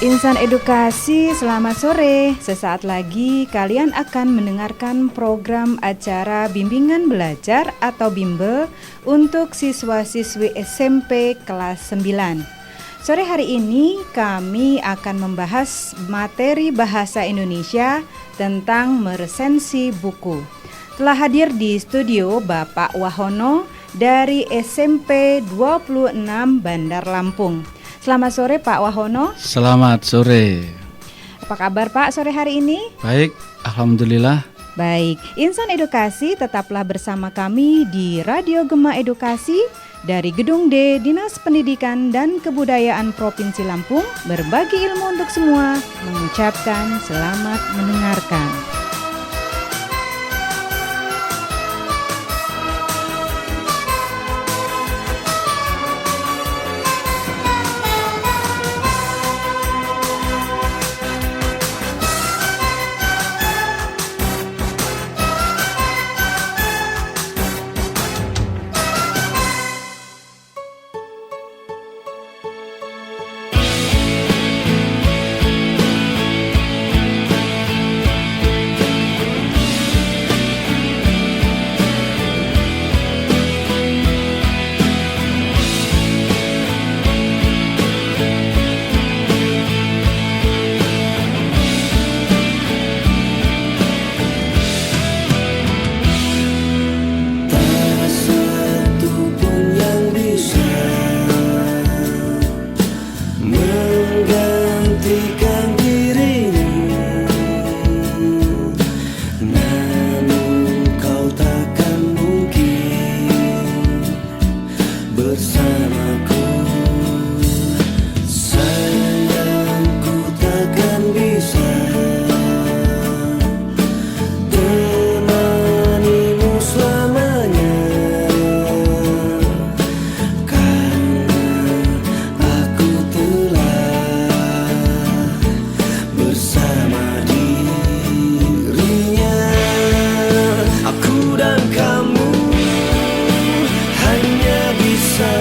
Insan Edukasi, selamat sore. Sesaat lagi kalian akan mendengarkan program acara Bimbingan Belajar atau Bimbel untuk siswa-siswi SMP kelas 9. Sore hari ini kami akan membahas materi bahasa Indonesia tentang meresensi buku. Telah hadir di studio Bapak Wahono dari SMP 26 Bandar Lampung. Selamat sore Pak Wahono. Selamat sore. Apa kabar Pak sore hari ini? Baik, alhamdulillah. Baik, Insan Edukasi tetaplah bersama kami di Radio Gema Edukasi dari Gedung D Dinas Pendidikan dan Kebudayaan Provinsi Lampung. Berbagi ilmu untuk semua, mengucapkan selamat mendengarkan. Aku dan kamu hanya bisa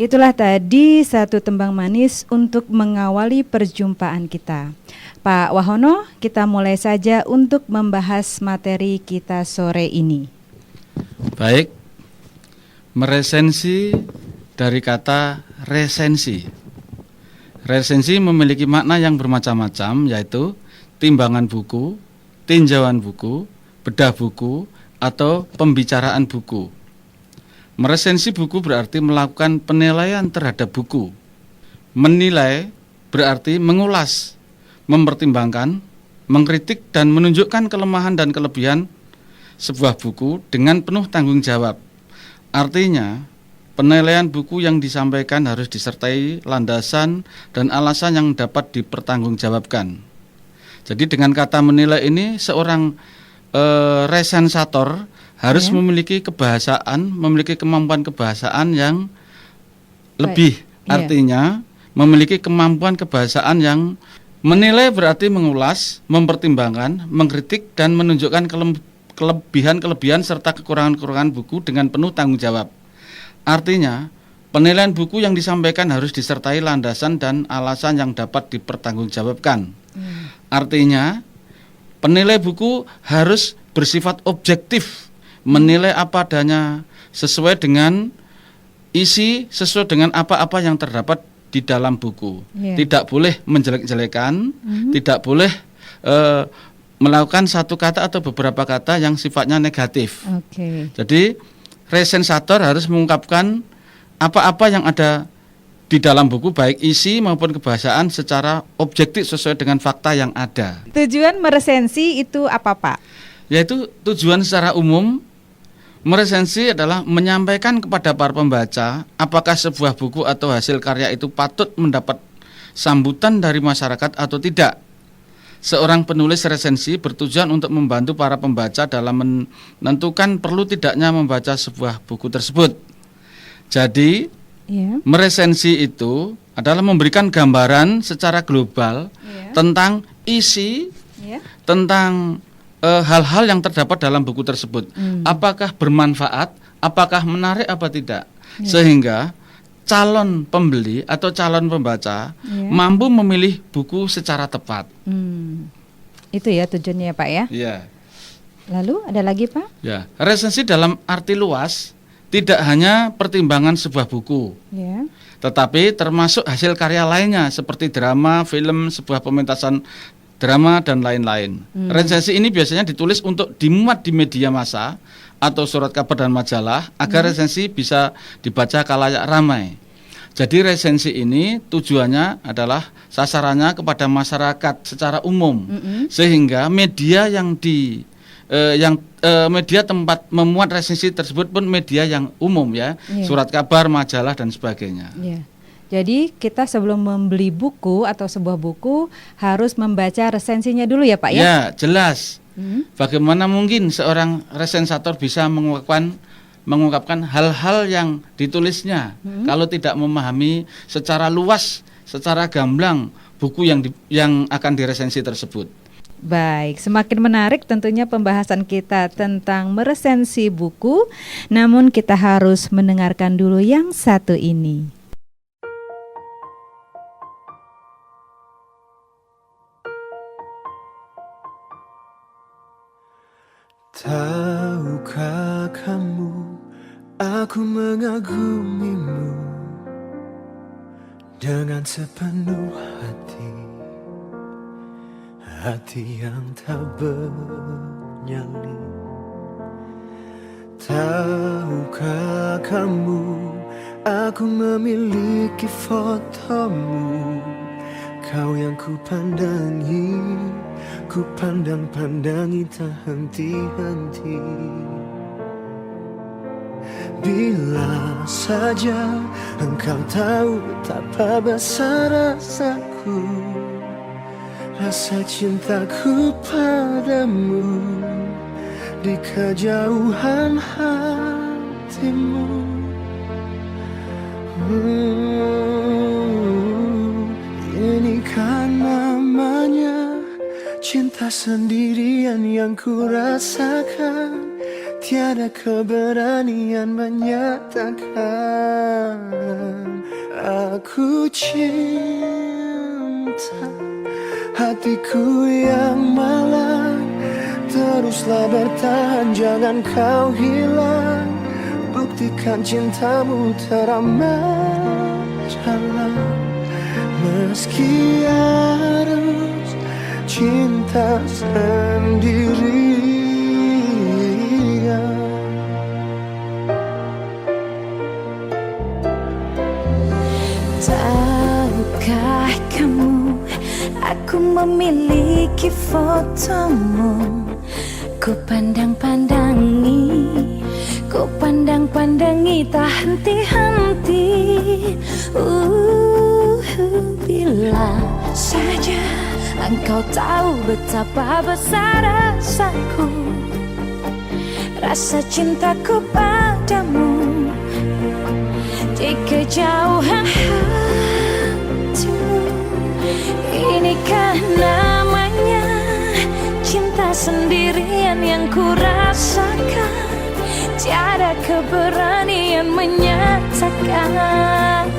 Itulah tadi satu tembang manis untuk mengawali perjumpaan kita. Pak Wahono, kita mulai saja untuk membahas materi kita sore ini. Baik, meresensi dari kata resensi. Resensi memiliki makna yang bermacam-macam, yaitu timbangan buku, tinjauan buku, bedah buku, atau pembicaraan buku. Meresensi buku berarti melakukan penilaian terhadap buku. Menilai berarti mengulas, mempertimbangkan, mengkritik dan menunjukkan kelemahan dan kelebihan sebuah buku dengan penuh tanggung jawab. Artinya, penilaian buku yang disampaikan harus disertai landasan dan alasan yang dapat dipertanggungjawabkan. Jadi dengan kata menilai ini, seorang resensator harus memiliki kebahasaan, memiliki kemampuan kebahasaan yang lebih. Artinya memiliki kemampuan kebahasaan yang menilai berarti mengulas, mempertimbangkan, mengkritik dan menunjukkan kelebihan-kelebihan serta kekurangan-kekurangan buku dengan penuh tanggung jawab. Artinya, penilaian buku yang disampaikan harus disertai landasan dan alasan yang dapat dipertanggungjawabkan. Artinya, penilai buku harus bersifat objektif, menilai apa adanya sesuai dengan isi, sesuai dengan apa-apa yang terdapat di dalam buku. Tidak boleh menjelek-jelekan, tidak boleh melakukan satu kata atau beberapa kata yang sifatnya negatif. Jadi resensator harus mengungkapkan apa-apa yang ada di dalam buku, baik isi maupun kebahasaan secara objektif sesuai dengan fakta yang ada. Tujuan meresensi itu apa, Pak? Yaitu tujuan secara umum, meresensi adalah menyampaikan kepada para pembaca apakah sebuah buku atau hasil karya itu patut mendapat sambutan dari masyarakat atau tidak. Seorang penulis resensi bertujuan untuk membantu para pembaca dalam menentukan perlu tidaknya membaca sebuah buku tersebut. Jadi, meresensi itu adalah memberikan gambaran secara global tentang isi, tentang hal-hal yang terdapat dalam buku tersebut. Apakah bermanfaat, apakah menarik apa tidak. Sehingga calon pembeli atau calon pembaca mampu memilih buku secara tepat. Itu ya tujuannya, Pak ya. Iya. Lalu ada lagi, Pak? Ya, resensi dalam arti luas tidak hanya pertimbangan sebuah buku, tetapi termasuk hasil karya lainnya seperti drama, film, sebuah pementasan drama dan lain-lain. Resensi ini biasanya ditulis untuk dimuat di media massa atau surat kabar dan majalah agar resensi bisa dibaca khalayak ramai. Jadi resensi ini tujuannya adalah sasarannya kepada masyarakat secara umum, sehingga media yang media tempat memuat resensi tersebut pun media yang umum ya, surat kabar, majalah dan sebagainya. Jadi kita sebelum membeli buku atau sebuah buku harus membaca resensinya dulu ya, Pak ya? Ya, jelas. Bagaimana mungkin seorang resensator bisa mengungkapkan hal-hal yang ditulisnya kalau tidak memahami secara luas, secara gamblang buku yang akan diresensi tersebut. Baik, semakin menarik tentunya pembahasan kita tentang meresensi buku. Namun kita harus mendengarkan dulu yang satu ini. Tahukah kamu, aku mengagumimu dengan sepenuh hati, hati yang tak bernyali. Tahukah kamu, aku memiliki fotomu, kau yang kupandangi, ku pandang-pandangi tak henti-henti. Bila saja engkau tahu betapa besar rasaku, rasa cintaku padamu di kejauhan hatimu. Ini kan namanya cinta sendirian yang ku rasakan, tiada keberanian menyatakan. Aku cinta hatiku yang malang. Teruslah bertahan, jangan kau hilang. Buktikan cintamu teramat jalan. Meski harus cinta sendirian. Tahukah kamu, aku memiliki fotomu. Ku pandang-pandangi, ku pandang-pandangi tak henti-henti. Bila saja engkau tahu betapa besar rasaku, rasa cintaku padamu di kejauhan hatimu. Inikah namanya cinta sendirian yang ku rasakan. Tiada keberanian menyatakan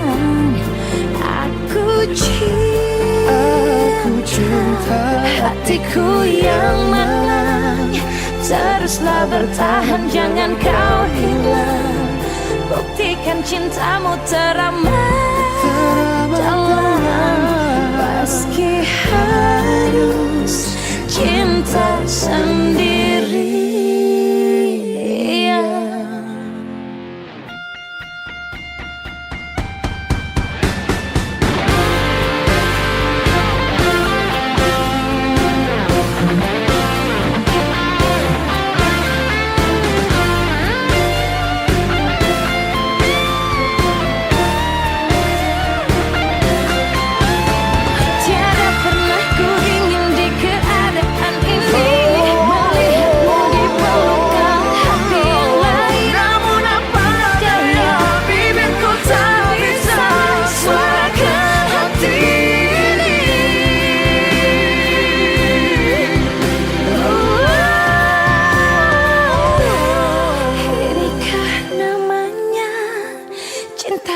aku cinta hatiku yang malang. Teruslah bertahan, jangan kau hilang. Buktikan cintamu teramat dalam. Meski harus cinta sendirian.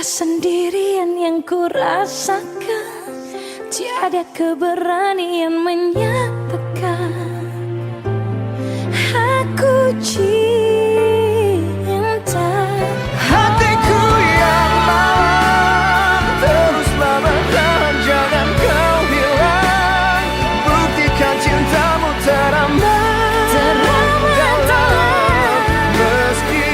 Sendirian yang ku rasakan, tiada keberanian menyatakan aku cinta hatiku yang malang. Teruslah bertahan, jangan kau hilang. Buktikan cintamu teramat dalam. Meski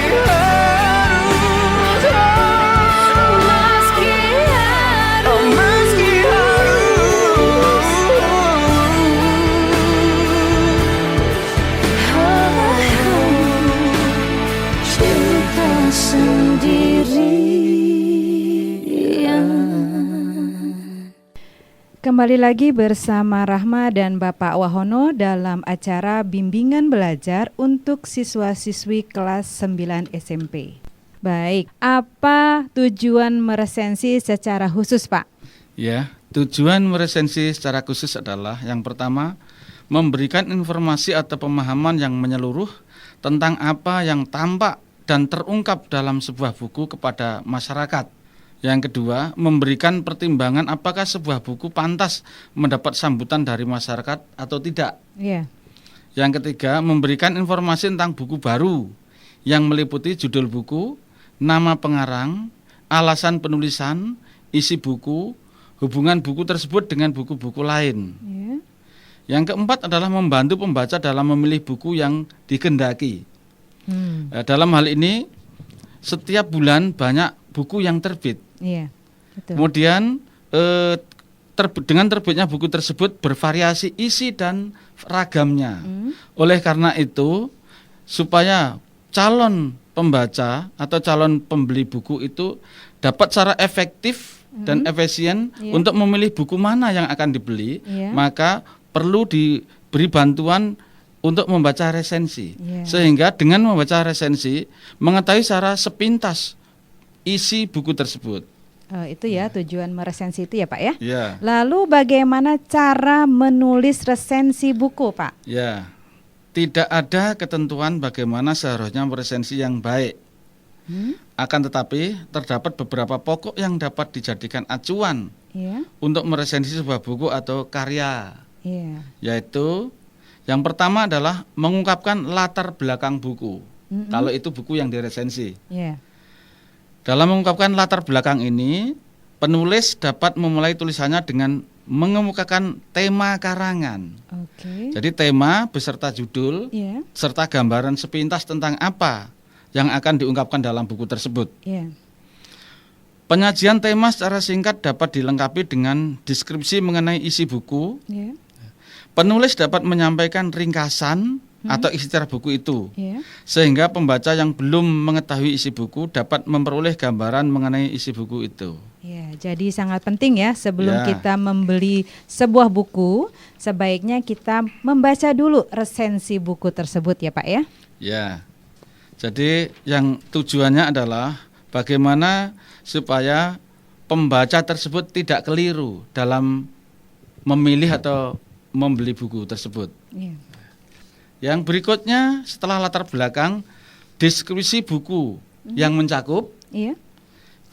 Kembali lagi bersama Rahma dan Bapak Wahono dalam acara bimbingan belajar untuk siswa-siswi kelas 9 SMP. Baik, apa tujuan meresensi secara khusus, Pak? Ya, tujuan meresensi secara khusus adalah yang pertama, memberikan informasi atau pemahaman yang menyeluruh tentang apa yang tampak dan terungkap dalam sebuah buku kepada masyarakat. Yang kedua, memberikan pertimbangan apakah sebuah buku pantas mendapat sambutan dari masyarakat atau tidak. Iya. Yang ketiga, memberikan informasi tentang buku baru yang meliputi judul buku, nama pengarang, alasan penulisan, isi buku, hubungan buku tersebut dengan buku-buku lain. Iya. Yang keempat adalah membantu pembaca dalam memilih buku yang dikehendaki. Dalam hal ini, setiap bulan banyak buku yang terbit. Iya, betul. Kemudian dengan terbitnya buku tersebut bervariasi isi dan ragamnya. Oleh karena itu, supaya calon pembaca atau calon pembeli buku itu dapat secara efektif dan efisien untuk memilih buku mana yang akan dibeli, maka perlu diberi bantuan untuk membaca resensi. Sehingga dengan membaca resensi mengetahui secara sepintas isi buku tersebut. Itu ya tujuan meresensi itu ya, Pak ya. Ya. Lalu bagaimana cara menulis resensi buku, Pak? Ya. Tidak ada ketentuan bagaimana seharusnya meresensi yang baik. Akan tetapi terdapat beberapa pokok yang dapat dijadikan acuan Iya. untuk meresensi sebuah buku atau karya, Iya. yaitu yang pertama adalah mengungkapkan latar belakang buku. Kalau itu buku yang diresensi. Iya. Dalam mengungkapkan latar belakang ini, penulis dapat memulai tulisannya dengan mengemukakan tema karangan. Oke. Jadi tema beserta judul Iya. serta gambaran sepintas tentang apa yang akan diungkapkan dalam buku tersebut. Iya. Penyajian tema secara singkat dapat dilengkapi dengan deskripsi mengenai isi buku. Iya. Penulis dapat menyampaikan ringkasan atau isi secara buku itu, Iya. sehingga pembaca yang belum mengetahui isi buku dapat memperoleh gambaran mengenai isi buku itu. Ya, jadi sangat penting ya sebelum Ya. kita membeli sebuah buku, sebaiknya kita membaca dulu resensi buku tersebut ya Pak ya. Ya, jadi yang tujuannya adalah bagaimana supaya pembaca tersebut tidak keliru dalam memilih atau membeli buku tersebut. Iya. Yang berikutnya setelah latar belakang, deskripsi buku yang mencakup, Iya.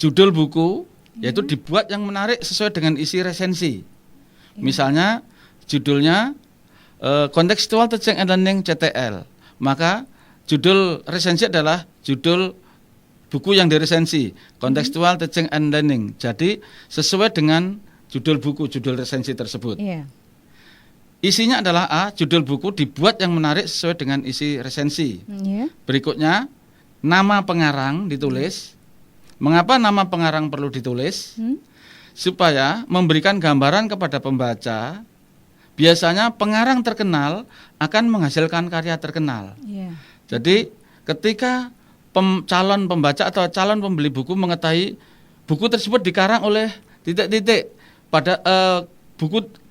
judul buku, yaitu dibuat yang menarik sesuai dengan isi resensi. Misalnya judulnya Contextual Teaching and Learning CTL, maka judul resensi adalah judul buku yang diresensi, Contextual Teaching and Learning. Jadi sesuai dengan judul buku, judul resensi tersebut. Iya. Isinya adalah A, judul buku dibuat yang menarik sesuai dengan isi resensi. Iya. Berikutnya, nama pengarang ditulis. Mengapa nama pengarang perlu ditulis? Supaya memberikan gambaran kepada pembaca. Biasanya pengarang terkenal akan menghasilkan karya terkenal. Iya. Jadi ketika calon pembaca atau calon pembeli buku mengetahui buku tersebut dikarang oleh titik-titik pada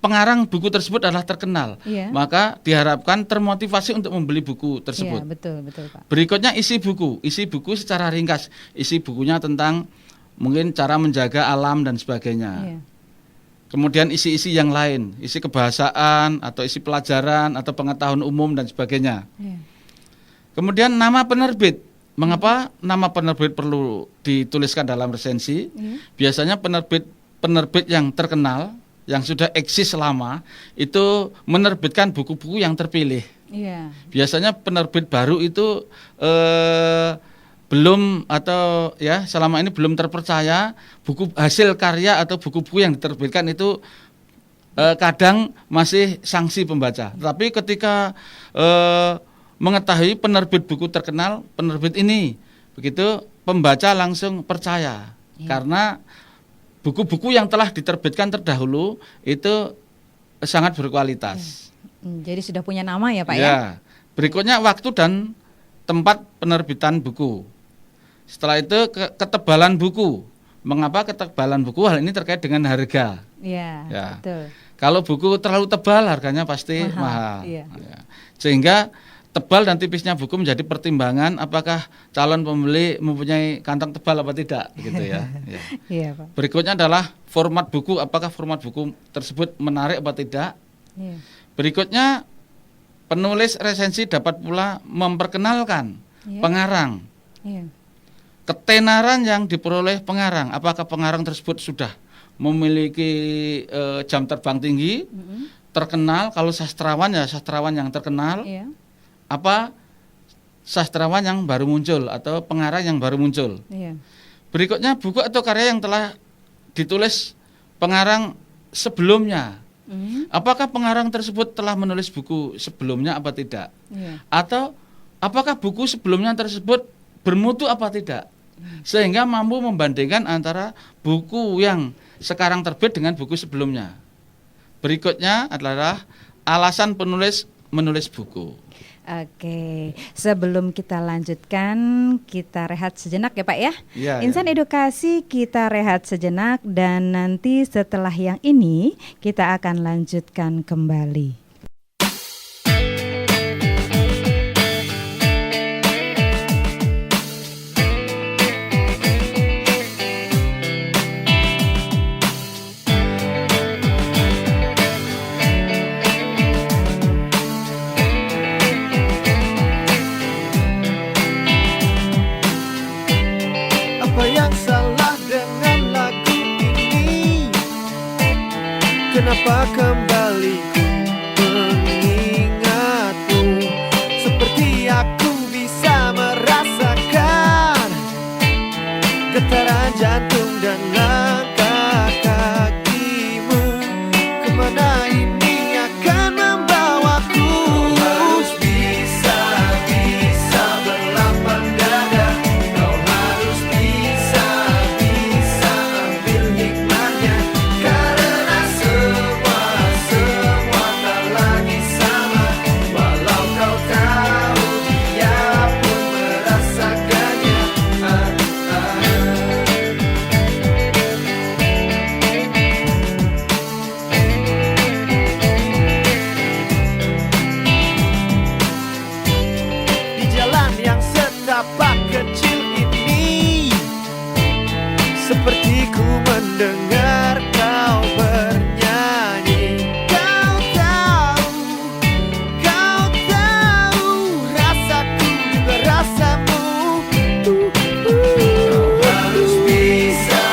pengarang buku tersebut adalah terkenal, Iya. maka diharapkan termotivasi untuk membeli buku tersebut. Iya, betul Pak. Berikutnya isi buku secara ringkas, isi bukunya tentang mungkin cara menjaga alam dan sebagainya. Iya. Kemudian isi-isi yang lain, isi kebahasaan atau isi pelajaran atau pengetahuan umum dan sebagainya. Iya. Kemudian nama penerbit. Mengapa nama penerbit perlu dituliskan dalam resensi? Iya. Biasanya penerbit yang terkenal, yang sudah eksis lama, itu menerbitkan buku-buku yang terpilih. Iya. Biasanya penerbit baru itu belum atau ya selama ini belum terpercaya buku hasil karya atau buku-buku yang diterbitkan itu kadang masih sanksi pembaca. Tapi ketika mengetahui penerbit buku terkenal, penerbit ini, begitu pembaca langsung percaya karena buku-buku yang telah diterbitkan terdahulu itu sangat berkualitas. Jadi sudah punya nama ya Pak ya? Ya. Berikutnya waktu dan tempat penerbitan buku. Setelah itu ketebalan buku. Mengapa ketebalan buku? Hal ini terkait dengan harga. Iya, Ya. betul. Kalau buku terlalu tebal harganya pasti mahal. Iya. Ya. Sehingga tebal dan tipisnya buku menjadi pertimbangan apakah calon pembeli mempunyai kantong tebal apa tidak, gitu ya. Ya. Iya Pak. Berikutnya adalah format buku, apakah format buku tersebut menarik apa tidak. Iya. Berikutnya penulis resensi dapat pula memperkenalkan Iya. pengarang, Iya. ketenaran yang diperoleh pengarang, apakah pengarang tersebut sudah memiliki jam terbang tinggi, terkenal. Kalau sastrawan ya sastrawan yang terkenal, Iya. apa sastrawan yang baru muncul atau pengarang yang baru muncul. Iya. Berikutnya buku atau karya yang telah ditulis pengarang sebelumnya. Apakah pengarang tersebut telah menulis buku sebelumnya apa tidak? Iya. Atau apakah buku sebelumnya tersebut bermutu apa tidak? Sehingga mampu membandingkan antara buku yang sekarang terbit dengan buku sebelumnya. Berikutnya adalah alasan penulis menulis buku. Oke, sebelum kita lanjutkan, kita rehat sejenak ya Pak ya. Iya, Insan Edukasi, kita rehat sejenak dan nanti setelah yang ini kita akan lanjutkan kembali. Mengapa kembali ku mengingatmu, seperti aku bisa merasakan getaran jantung dan langkah kakimu. Kemana ini akan membawaku? Harus bisa berlapang dada. Kau harus bisa ambil hikmahnya. Karena semua tak lagi sama. Walau kau tahu dia pun merasakannya. Di jalan yang setapak kecil ini, seperti ku mendengar kau bernyanyi. Kau tahu, rasaku juga rasamu. Kau harus bisa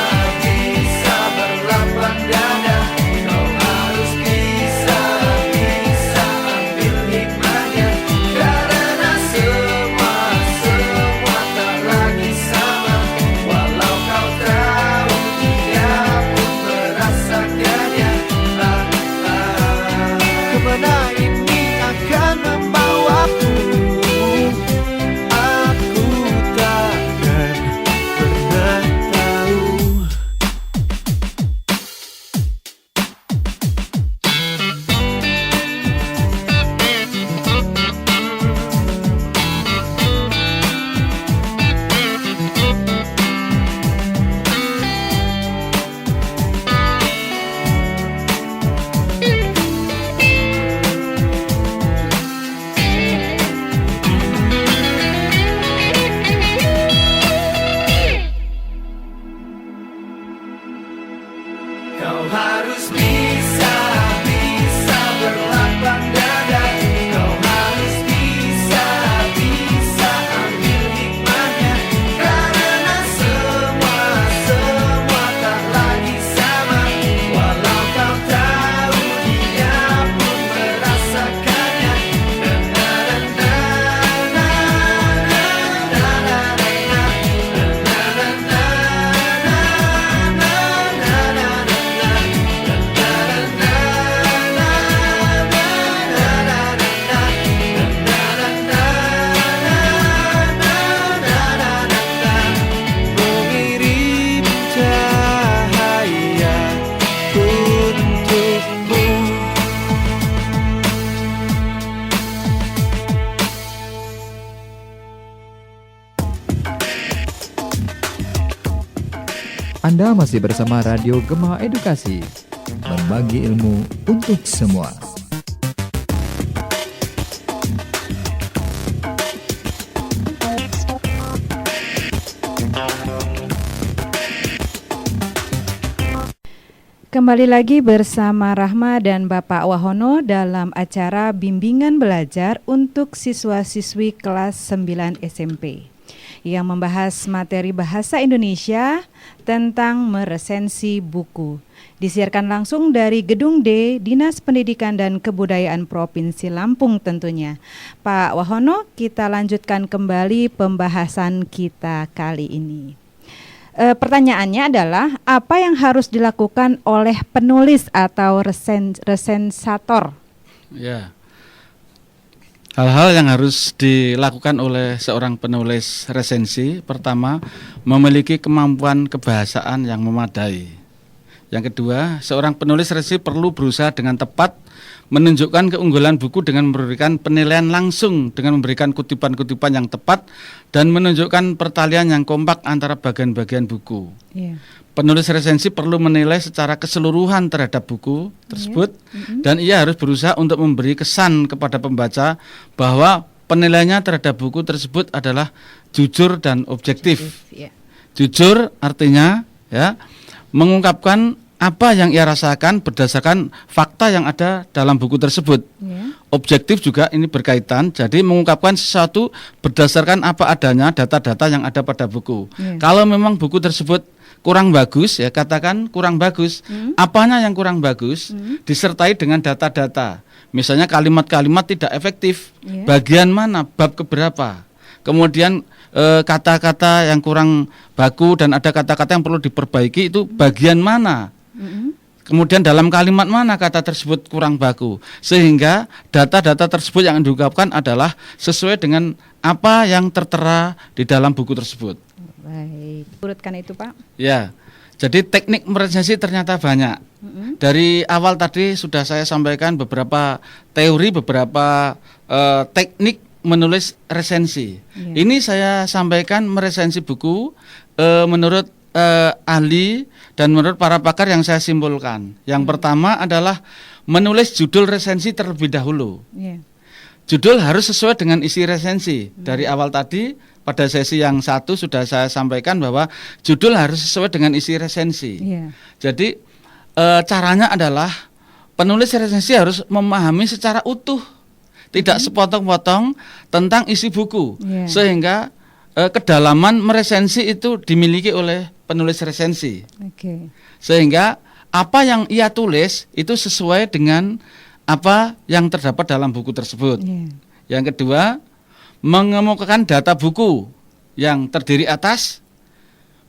berlapang dada. Kau harus bisa ambil hikmahnya. Karena semua tak lagi sama. Walau kau tahu dia pun merasakannya. Kemana ini akan membawaku? Aku takkan pernah tahu. Kau harus bisa berlapang dada. Kau harus bisa ambil hikmahnya. Karena semua tak lagi sama. Walau kau tahu dia pun merasakannya. Mengirim cahaya untukmu. Anda masih bersama Radio Gema Edukasi, berbagi ilmu untuk semua. Kembali lagi bersama Rahma dan Bapak Wahono dalam acara bimbingan belajar untuk siswa-siswi kelas 9 SMP yang membahas materi bahasa Indonesia tentang meresensi buku. Disiarkan langsung dari Gedung D, Dinas Pendidikan dan Kebudayaan Provinsi Lampung tentunya. Pak Wahono, kita lanjutkan kembali pembahasan kita kali ini. Pertanyaannya adalah, apa yang harus dilakukan oleh penulis atau resensator? Ya. Hal-hal yang harus dilakukan oleh seorang penulis resensi, pertama, memiliki kemampuan kebahasaan yang memadai. Yang kedua, seorang penulis resensi perlu berusaha dengan tepat menunjukkan keunggulan buku dengan memberikan penilaian langsung, dengan memberikan kutipan-kutipan yang tepat dan menunjukkan pertalian yang kompak antara bagian-bagian buku. Yeah. Penulis resensi perlu menilai secara keseluruhan terhadap buku tersebut, dan ia harus berusaha untuk memberi kesan kepada pembaca bahwa penilaiannya terhadap buku tersebut adalah jujur dan objektif. Jujur artinya ya mengungkapkan apa yang ia rasakan berdasarkan fakta yang ada dalam buku tersebut. Objektif juga ini berkaitan, jadi mengungkapkan sesuatu berdasarkan apa adanya, data-data yang ada pada buku. Kalau memang buku tersebut kurang bagus, ya katakan kurang bagus. Apanya yang kurang bagus? Disertai dengan data-data. Misalnya kalimat-kalimat tidak efektif. Iya. Bagian mana? Bab keberapa? Kemudian kata-kata yang kurang baku dan ada kata-kata yang perlu diperbaiki itu bagian mana? Kemudian dalam kalimat mana kata tersebut kurang baku? Sehingga data-data tersebut yang diungkapkan adalah sesuai dengan apa yang tertera di dalam buku tersebut. Baik, urutkan itu Pak. Ya, jadi teknik meresensi ternyata banyak. Dari awal tadi sudah saya sampaikan beberapa teori, beberapa teknik menulis resensi. Iya. Ini saya sampaikan meresensi buku menurut ahli dan menurut para pakar yang saya simpulkan. Yang pertama adalah menulis judul resensi terlebih dahulu. Iya. Judul harus sesuai dengan isi resensi. Dari awal tadi pada sesi yang 1 sudah saya sampaikan bahwa judul harus sesuai dengan isi resensi. Iya. Jadi caranya adalah penulis resensi harus memahami secara utuh, tidak sepotong-potong tentang isi buku, Iya. sehingga kedalaman meresensi itu dimiliki oleh penulis resensi. Oke. Sehingga apa yang ia tulis itu sesuai dengan apa yang terdapat dalam buku tersebut. Iya. Yang kedua, mengemukakan data buku yang terdiri atas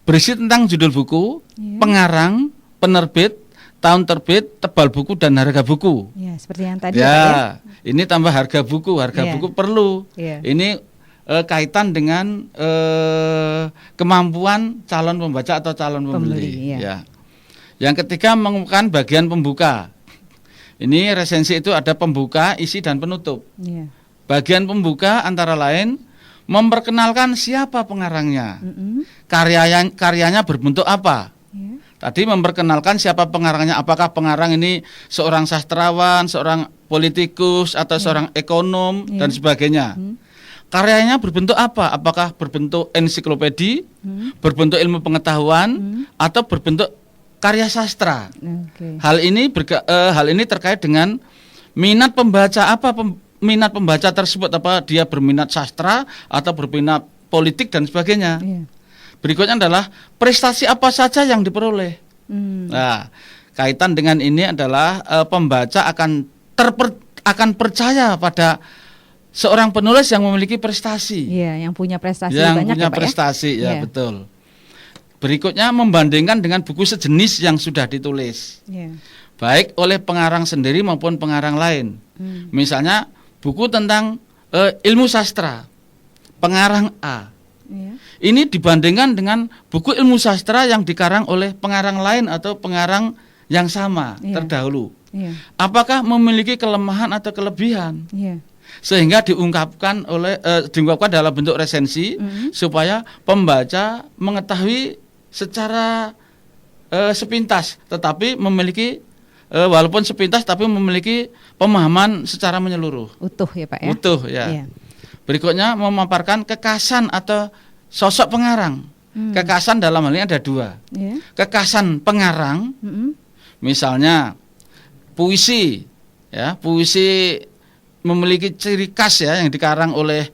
berisi tentang judul buku, Iya. pengarang, penerbit, tahun terbit, tebal buku dan harga buku. Ya, seperti yang tadi Pak, ya. Ya, ini tambah harga buku. Harga Iya. buku perlu. Iya. Ini kaitan dengan kemampuan calon pembaca atau calon pembeli. Pembeli, iya. Ya. Yang ketiga, mengemukakan bagian pembuka. Ini resensi itu ada pembuka, isi dan penutup. Iya. Bagian pembuka antara lain memperkenalkan siapa pengarangnya, karyanya berbentuk apa. Iya. Tadi memperkenalkan siapa pengarangnya, apakah pengarang ini seorang sastrawan, seorang politikus atau seorang ekonom dan sebagainya. Karyanya berbentuk apa? Apakah berbentuk ensiklopedi, berbentuk ilmu pengetahuan, atau berbentuk karya sastra? Oke. Hal ini terkait dengan minat pembaca minat pembaca tersebut, apa dia berminat sastra atau berminat politik dan sebagainya. Iya. Berikutnya adalah prestasi apa saja yang diperoleh. Nah, kaitan dengan ini adalah pembaca akan percaya pada seorang penulis yang memiliki prestasi. Iya, yang punya prestasi Yang banyak punya ya Pak prestasi, ya. ya Iya. betul. Berikutnya membandingkan dengan buku sejenis yang sudah ditulis, Iya. baik oleh pengarang sendiri maupun pengarang lain. Misalnya buku tentang ilmu sastra, pengarang A. Iya. Ini dibandingkan dengan buku ilmu sastra yang dikarang oleh pengarang lain atau pengarang yang sama Iya. terdahulu. Iya. Apakah memiliki kelemahan atau kelebihan? Iya. Sehingga diungkapkan dalam bentuk resensi supaya pembaca mengetahui secara sepintas, tetapi memiliki walaupun sepintas tapi memiliki pemahaman secara menyeluruh. Utuh ya Pak ya. Utuh ya. Iya. Berikutnya memaparkan kekasan atau sosok pengarang. Kekasan dalam hal ini ada dua. Iya. Kekasan pengarang, misalnya puisi, ya puisi memiliki ciri khas ya yang dikarang oleh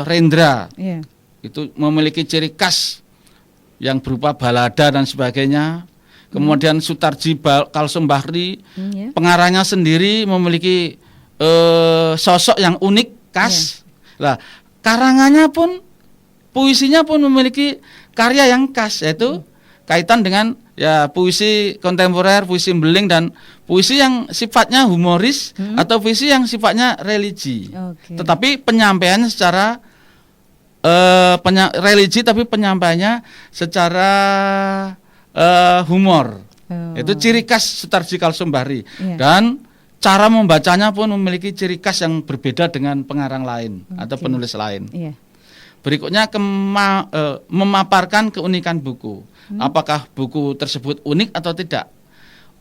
Rendra. Iya. Itu memiliki ciri khas yang berupa balada dan sebagainya. Kemudian Sutarji Kalsum Bahri, Iya. pengarangnya sendiri memiliki sosok yang unik, khas. Lah, karangannya pun, puisinya pun memiliki karya yang khas, yaitu kaitan dengan ya puisi kontemporer, puisi beling dan puisi yang sifatnya humoris atau puisi yang sifatnya religi. Oke. Tetapi penyampaiannya secara religi, tapi penyampaiannya secara humor. Oh. Itu ciri khas Sutarji Kalsum Bahri. Iya. Dan cara membacanya pun memiliki ciri khas yang berbeda dengan pengarang lain atau penulis lain. Iya. Berikutnya memaparkan keunikan buku. Apakah buku tersebut unik atau tidak?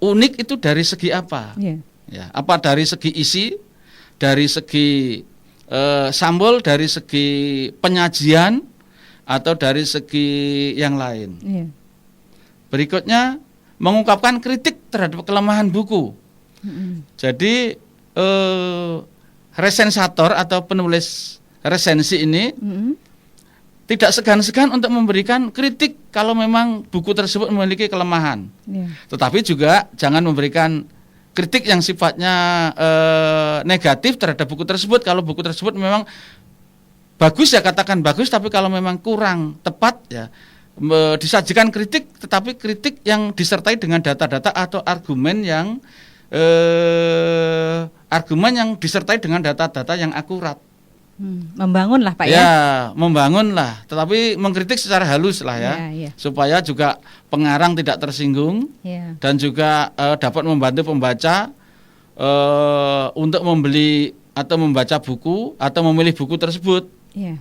Unik itu dari segi apa? Iya. Ya, apa dari segi isi, dari segi sambol, dari segi penyajian, atau dari segi yang lain. Iya. Berikutnya mengungkapkan kritik terhadap kelemahan buku. Jadi resensator atau penulis resensi ini tidak segan-segan untuk memberikan kritik kalau memang buku tersebut memiliki kelemahan. Iya. Tetapi juga jangan memberikan kritik yang sifatnya negatif terhadap buku tersebut. Kalau buku tersebut memang bagus ya katakan bagus, tapi kalau memang kurang tepat ya disajikan kritik, tetapi kritik yang disertai dengan data-data atau argumen yang disertai dengan data-data yang akurat. Membangun lah Pak ya. Ya, membangun lah, tetapi mengkritik secara halus lah ya, Ya. supaya juga pengarang tidak tersinggung Ya. dan juga dapat membantu pembaca untuk membeli atau membaca buku atau memilih buku tersebut. Ya.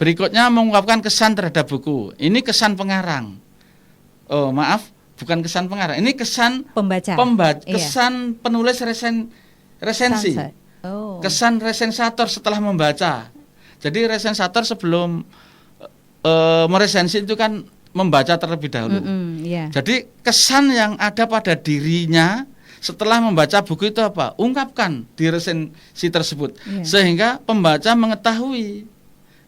Berikutnya mengungkapkan kesan terhadap buku. Ini kesan pengarang. Oh maaf, bukan kesan pengarang. Ini kesan Pembaca. Iya. kesan penulis resensi. Oh. Kesan resensator setelah membaca. Jadi resensator sebelum meresensi itu kan membaca terlebih dahulu. Ya. Jadi kesan yang ada pada dirinya setelah membaca buku itu apa? Ungkapkan di resensi tersebut. Iya. Sehingga pembaca mengetahui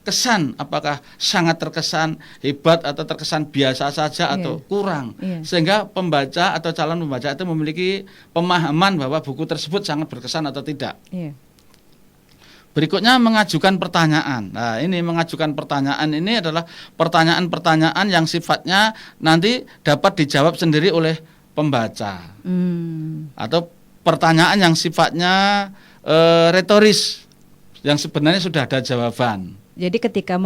kesan, apakah sangat terkesan hebat atau terkesan biasa saja atau kurang. Iya. Sehingga pembaca atau calon pembaca itu memiliki pemahaman bahwa buku tersebut sangat berkesan atau tidak. Iya. Berikutnya mengajukan pertanyaan. Nah, ini mengajukan pertanyaan ini adalah pertanyaan-pertanyaan yang sifatnya nanti dapat dijawab sendiri oleh pembaca. Atau pertanyaan yang sifatnya retoris yang sebenarnya sudah ada jawaban. Jadi ketika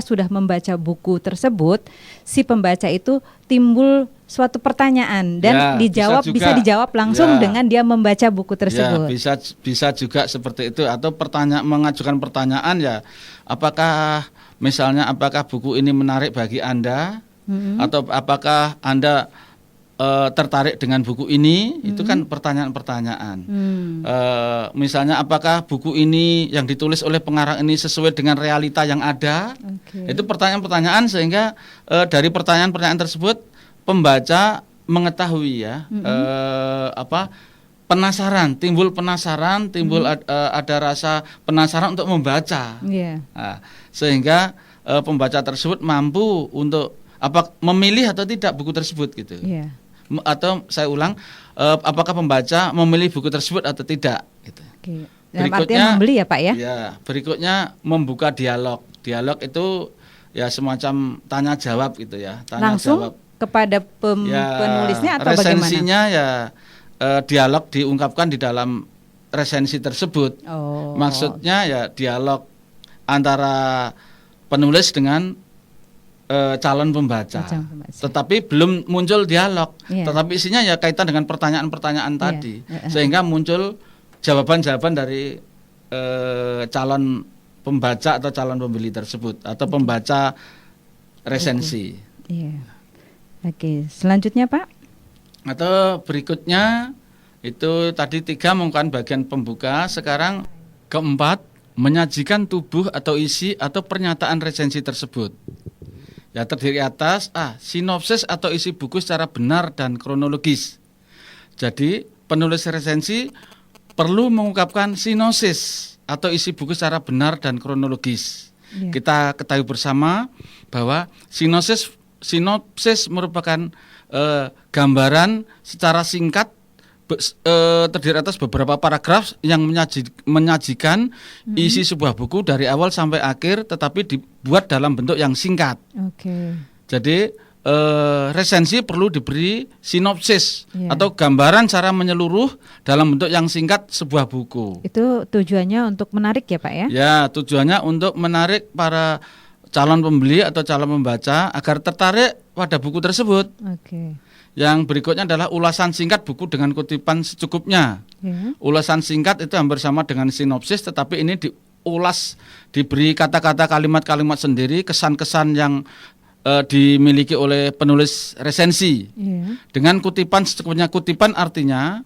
sudah membaca buku tersebut, si pembaca itu timbul suatu pertanyaan dan Ya, bisa dijawab langsung Ya. dengan dia membaca buku tersebut. Ya, bisa juga seperti itu, atau mengajukan pertanyaan ya, apakah buku ini menarik bagi Anda, atau apakah Anda tertarik dengan buku ini, itu kan pertanyaan-pertanyaan. Misalnya apakah buku ini yang ditulis oleh pengarang ini sesuai dengan realita yang ada? Itu pertanyaan-pertanyaan, sehingga dari pertanyaan-pertanyaan tersebut pembaca mengetahui ya, timbul penasaran, ada rasa penasaran untuk membaca. Iya. Nah, sehingga pembaca tersebut mampu untuk memilih atau tidak buku tersebut gitu. Iya. Atau saya ulang, apakah pembaca memilih buku tersebut atau tidak gitu. Oke. Dalam artian membeli ya Pak ya? Ya, berikutnya membuka dialog. Dialog itu ya semacam tanya jawab gitu ya. Tanya Langsung jawab kepada penulisnya atau resensinya bagaimana? Ya dialog diungkapkan di dalam resensi tersebut. Oh. Maksudnya ya dialog antara penulis dengan calon pembaca. Tetapi belum muncul dialog. Iya. Tetapi isinya ya kaitan dengan pertanyaan-pertanyaan tadi. Iya. Sehingga muncul jawaban-jawaban dari calon pembaca atau calon pembeli tersebut atau pembaca resensi. Iya. Oke, selanjutnya Pak? Atau berikutnya itu tadi 3 mengungkapkan bagian pembuka. Sekarang keempat, menyajikan tubuh atau isi atau pernyataan resensi tersebut. Ya, terdiri atas sinopsis atau isi buku secara benar dan kronologis. Jadi penulis resensi perlu mengungkapkan sinopsis atau isi buku secara benar dan kronologis. Iya. Kita ketahui bersama bahwa sinopsis merupakan gambaran secara singkat terdiri atas beberapa paragraf yang menyajikan isi sebuah buku dari awal sampai akhir, tetapi dibuat dalam bentuk yang singkat. Oke. Jadi resensi perlu diberi sinopsis Iya. atau gambaran secara menyeluruh dalam bentuk yang singkat sebuah buku. Itu tujuannya untuk menarik ya Pak ya? Ya, tujuannya untuk menarik para calon pembeli atau calon pembaca agar tertarik pada buku tersebut. Oke. Yang berikutnya adalah ulasan singkat buku dengan kutipan secukupnya. Ya. Ulasan singkat itu hampir sama dengan sinopsis, tetapi ini diulas, diberi kata-kata, kalimat-kalimat sendiri, kesan-kesan yang dimiliki oleh penulis resensi. Ya. Dengan kutipan secukupnya. Kutipan artinya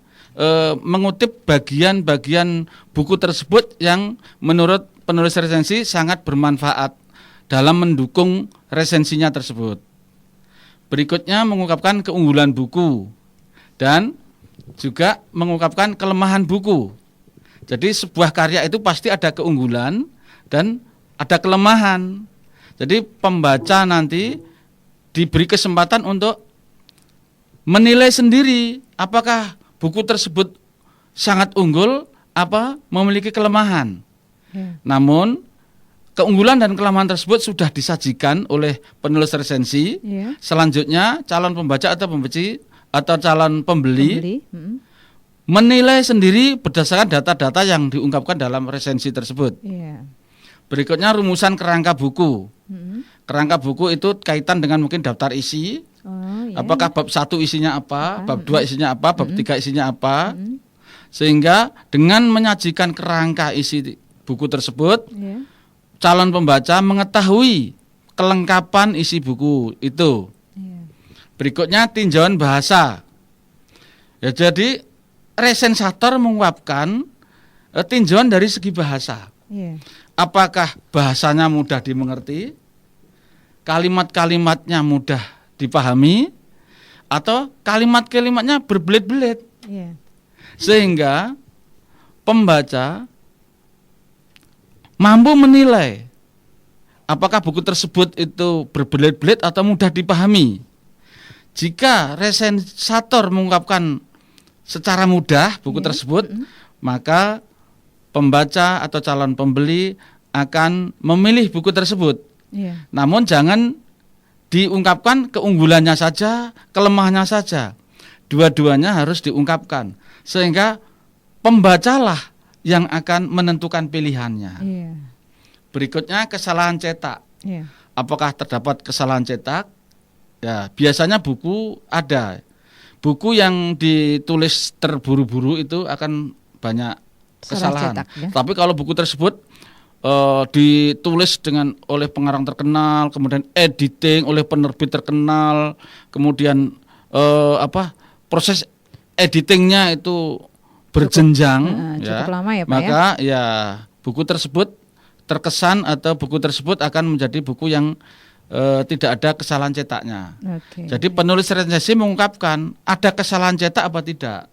mengutip bagian-bagian buku tersebut yang menurut penulis resensi sangat bermanfaat dalam mendukung resensinya tersebut. Berikutnya mengungkapkan keunggulan buku dan juga mengungkapkan kelemahan buku. Jadi sebuah karya itu pasti ada keunggulan dan ada kelemahan. Jadi pembaca nanti diberi kesempatan untuk menilai sendiri apakah buku tersebut sangat unggul apa memiliki kelemahan. Namun keunggulan dan kelemahan tersebut sudah disajikan oleh penulis resensi. Selanjutnya calon pembaca atau calon pembeli. Menilai sendiri berdasarkan data-data yang diungkapkan dalam resensi tersebut. Berikutnya rumusan kerangka buku. Kerangka buku itu kaitan dengan mungkin daftar isi. Apakah bab 1 isinya apa, bab 2 isinya apa, bab 3 isinya apa. Sehingga dengan menyajikan kerangka isi buku tersebut, calon pembaca mengetahui kelengkapan isi buku itu. Berikutnya tinjauan bahasa. Ya, jadi resensator mengungkapkan tinjauan dari segi bahasa. Apakah bahasanya mudah dimengerti, kalimat-kalimatnya mudah dipahami, atau kalimat-kalimatnya berbelit-belit. Sehingga pembaca mampu menilai apakah buku tersebut itu berbelit-belit atau mudah dipahami. Jika resensator mengungkapkan secara mudah buku tersebut, maka pembaca atau calon pembeli akan memilih buku tersebut. Namun jangan diungkapkan keunggulannya saja, kelemahannya saja. Dua-duanya harus diungkapkan sehingga pembacalah yang akan menentukan pilihannya. Berikutnya kesalahan cetak. Apakah terdapat kesalahan cetak? Ya, biasanya buku ada. Buku yang ditulis terburu-buru itu akan banyak kesalahan. Tapi kalau buku tersebut ditulis oleh pengarang terkenal, kemudian editing oleh penerbit terkenal, kemudian proses editingnya itu berjenjang, cukup lama ya Pak, maka ya buku tersebut terkesan atau buku tersebut akan menjadi buku yang tidak ada kesalahan cetaknya. Jadi penulis resensi mengungkapkan ada kesalahan cetak apa tidak.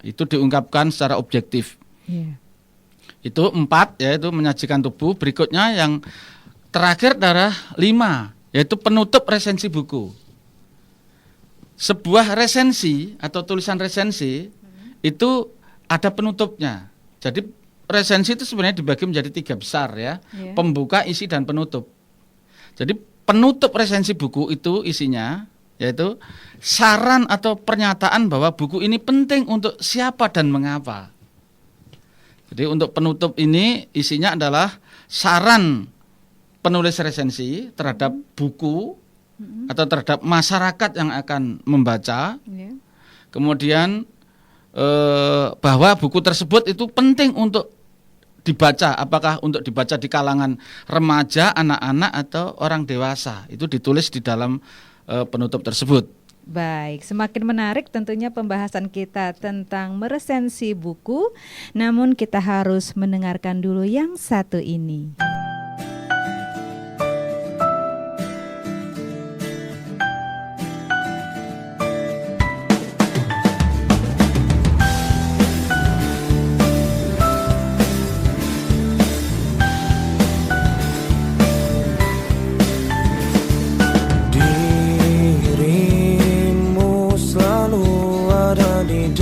Itu diungkapkan secara objektif. Itu 4, yaitu menyajikan tubuh. Berikutnya yang terakhir adalah 5, yaitu penutup resensi buku. Sebuah resensi atau tulisan resensi itu ada penutupnya. Jadi resensi itu sebenarnya dibagi menjadi 3 besar ya. Pembuka, isi, dan penutup. Jadi penutup resensi buku itu isinya yaitu saran atau pernyataan bahwa buku ini penting untuk siapa dan mengapa. Jadi untuk penutup ini isinya adalah saran penulis resensi terhadap buku atau terhadap masyarakat yang akan membaca. Kemudian bahwa buku tersebut itu penting untuk dibaca, apakah untuk dibaca di kalangan remaja, anak-anak atau orang dewasa. Itu ditulis di dalam penutup tersebut. Baik, semakin menarik tentunya pembahasan kita tentang meresensi buku. Namun kita harus mendengarkan dulu yang satu ini.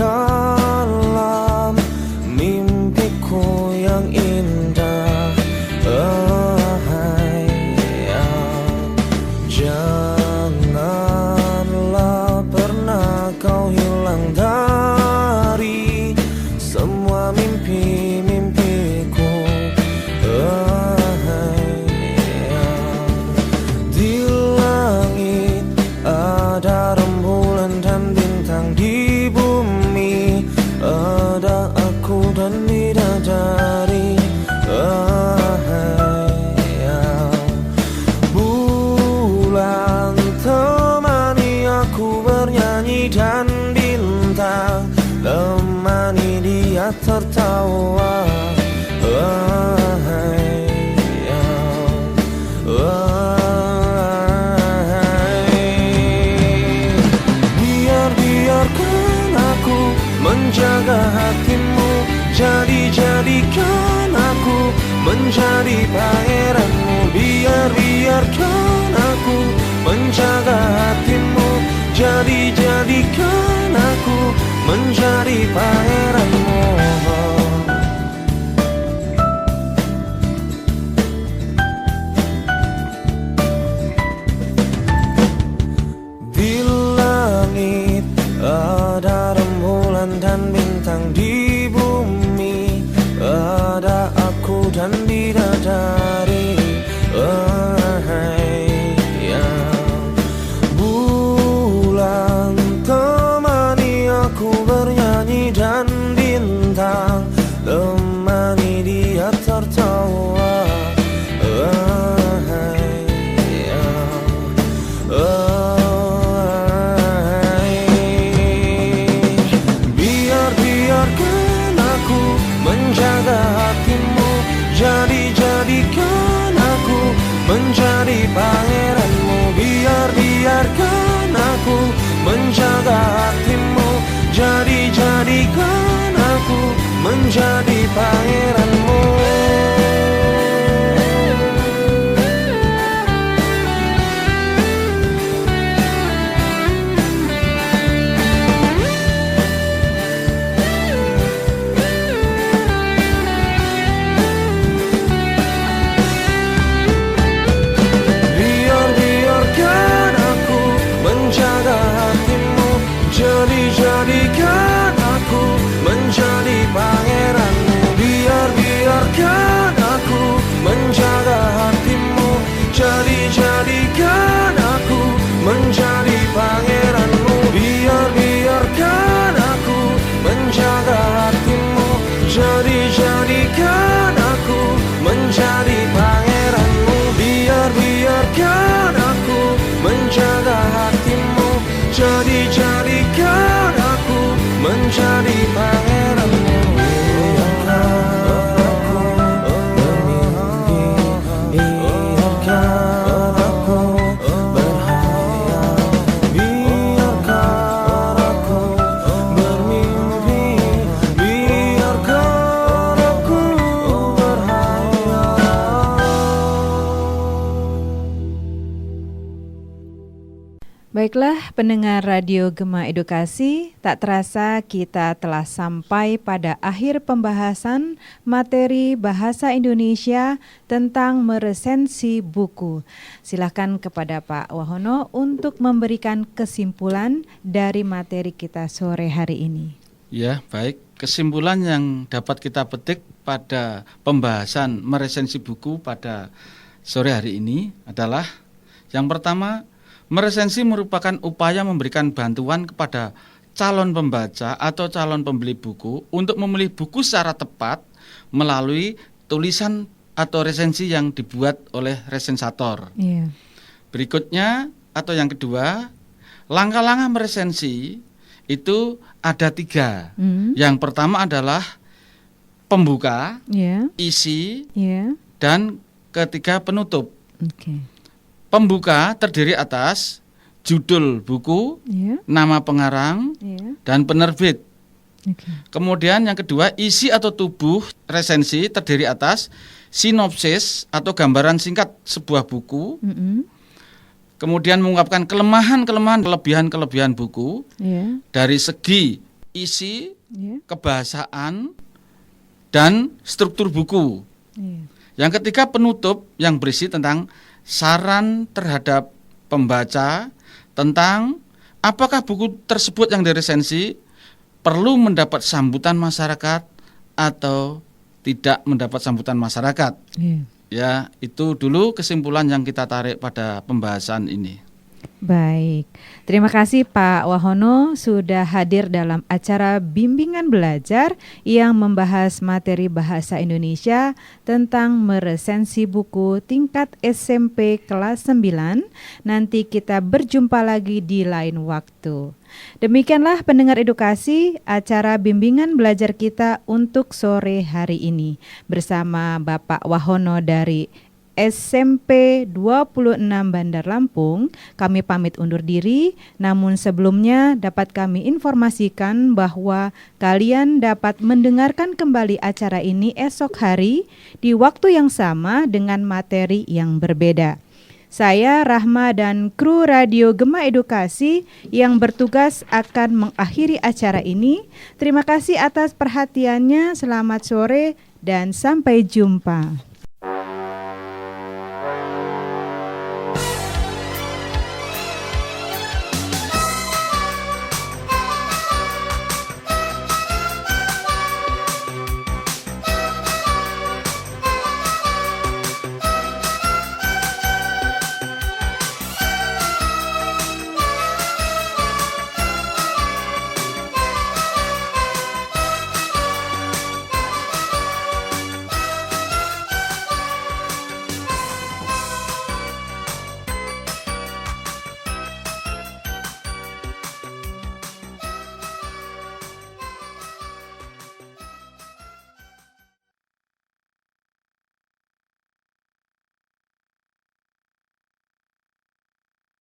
Dalam mimpiku yang indah, janganlah pernah kau hilang dari semua mimpi-mimpiku. Di langit ada rembulan dan bintang, di bumi ada aku dan bidadari. Bulan temani aku bernyanyi dan bintang temani dia tertawa. Biarkan aku menjaga hatimu, jadikan aku menjadi pangeranmu. Biarkan menjadi pangeranmu. Biarkan aku menjaga hatimu. Jadikan aku menjadi pangeranmu. Biarkan aku menjaga hatimu. Jadikan aku menjadi pangeranmu. Biarkan aku menjaga hatimu. Jadikan aku menjadi pangeranmu. Biarkan aku menjaga hatimu. Jadikan aku menjadi pangeranmu. Biarkan aku menjaga hatimu. Jadikan aku menjadi pangeranmu. Biarkan aku berhayal. Biarkan aku bermimpi. Biarkan aku berhayal. Baiklah pendengar Radio Gema Edukasi, tak terasa kita telah sampai pada akhir pembahasan materi Bahasa Indonesia tentang meresensi buku. Silakan kepada Pak Wahono untuk memberikan kesimpulan dari materi kita sore hari ini. Ya, baik. Kesimpulan yang dapat kita petik pada pembahasan meresensi buku pada sore hari ini adalah yang pertama, meresensi merupakan upaya memberikan bantuan kepada calon pembaca atau calon pembeli buku untuk memilih buku secara tepat melalui tulisan atau resensi yang dibuat oleh resensator. Iya. Berikutnya atau yang kedua, langkah-langkah meresensi itu ada 3. Yang pertama adalah pembuka, isi, dan ketiga penutup. Pembuka terdiri atas judul buku, nama pengarang, dan penerbit. Kemudian yang kedua, isi atau tubuh resensi terdiri atas sinopsis atau gambaran singkat sebuah buku. Kemudian mengungkapkan kelemahan-kelemahan, kelebihan-kelebihan buku dari segi isi, kebahasaan, dan struktur buku. Yang ketiga, penutup yang berisi tentang saran terhadap pembaca tentang apakah buku tersebut yang diresensi perlu mendapat sambutan masyarakat atau tidak mendapat sambutan masyarakat. Ya, itu dulu kesimpulan yang kita tarik pada pembahasan ini. Baik, terima kasih Pak Wahono sudah hadir dalam acara bimbingan belajar yang membahas materi bahasa Indonesia tentang meresensi buku tingkat SMP kelas 9. Nanti kita berjumpa lagi di lain waktu. Demikianlah pendengar edukasi acara bimbingan belajar kita untuk sore hari ini bersama Bapak Wahono dari SMP 26 Bandar Lampung. Kami pamit undur diri, namun sebelumnya dapat kami informasikan bahwa kalian dapat mendengarkan kembali acara ini esok hari di waktu yang sama dengan materi yang berbeda. Saya Rahma dan kru Radio Gema Edukasi yang bertugas akan mengakhiri acara ini. Terima kasih atas perhatiannya, selamat sore dan sampai jumpa.